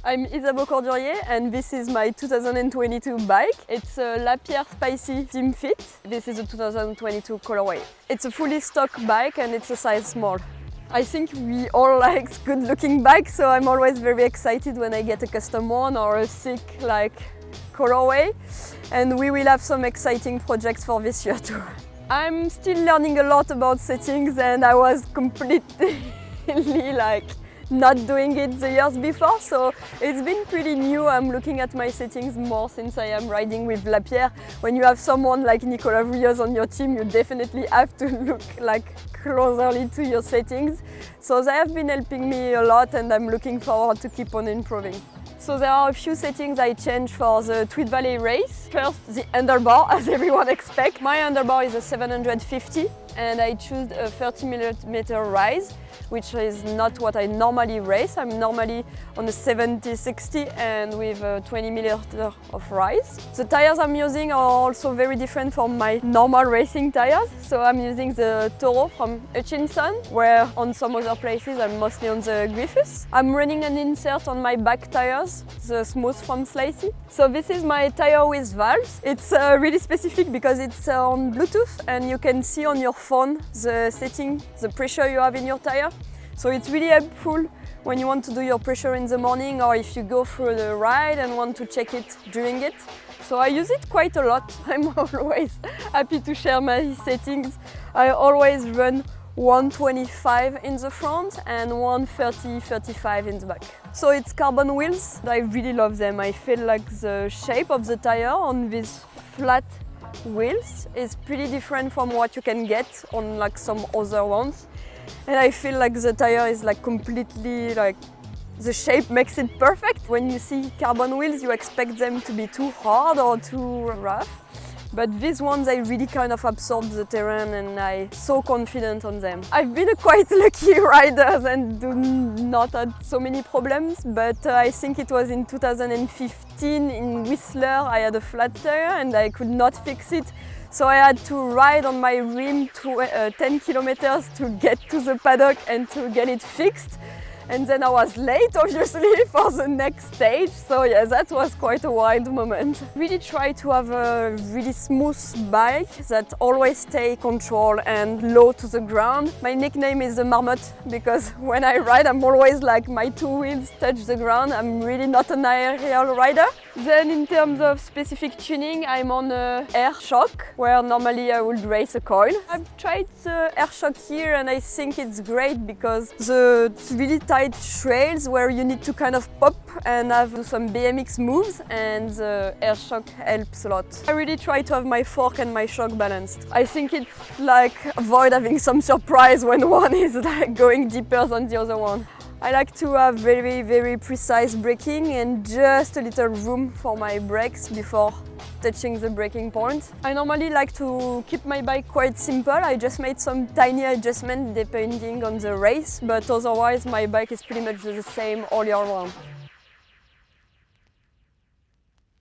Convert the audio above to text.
I'm Isabeau Courdurier and this is my 2022 bike. It's a Lapierre Spicy Team Fit. This is a 2022 colorway. It's a fully stock bike and it's a size small. I think we all like good looking bikes, so I'm always very excited when I get a custom one or a sick colorway. And we will have some exciting projects for this year too. I'm still learning a lot about settings and I was completely not doing it the years before, so it's been pretty new. I'm looking at my settings more since I am riding with Lapierre. When you have someone like Nicolas Rios on your team, you definitely have to look closerly to your settings. So they have been helping me a lot and I'm looking forward to keep on improving. So there are a few settings I changed for the Tweed Valley race. First, the handlebar, as everyone expects. My handlebar is a 750 and I choose a 30mm rise, which is not what I normally race. I'm normally on a 70-60 and with a 20mm of rise. The tires I'm using are also very different from my normal racing tires. So I'm using the Toro from Hutchinson, where on some other places I'm mostly on the Griffiths. I'm running an insert on my back tires, the Smooth from Slicey. So this is my tire with valves. It's really specific because it's on Bluetooth and you can see on your phone the setting, the pressure you have in your tire. So it's really helpful when you want to do your pressure in the morning or if you go through the ride and want to check it during it. So I use it quite a lot. I'm always happy to share my settings. I always run 125 in the front and 130-35 in the back. So it's carbon wheels. I really love them. I feel like the shape of the tire on these flat wheels is pretty different from what you can get on some other ones. And I feel like the tire is completely the shape makes it perfect. When you see carbon wheels, you expect them to be too hard or too rough. But these ones, I really kind of absorb the terrain and I'm so confident on them. I've been a quite lucky rider and do not have so many problems, but I think it was in 2015 in Whistler, I had a flat tire and I could not fix it. So I had to ride on my rim 10 kilometers to get to the paddock and to get it fixed. And then I was late, obviously, for the next stage. So yeah, that was quite a wild moment. Really try to have a really smooth bike that always stay control and low to the ground. My nickname is the Marmotte because when I ride, I'm always my two wheels touch the ground. I'm really not an aerial rider. Then in terms of specific tuning, I'm on air shock, where normally I would race a coil. I've tried the air shock here and I think it's great because the really tight trails where you need to kind of pop and have some BMX moves, and the air shock helps a lot. I really try to have my fork and my shock balanced. I think it's avoid having some surprise when one is going deeper than the other one. I like to have very, very precise braking and just a little room for my brakes before touching the braking point. I normally like to keep my bike quite simple. I just made some tiny adjustments depending on the race, but otherwise my bike is pretty much the same all year round.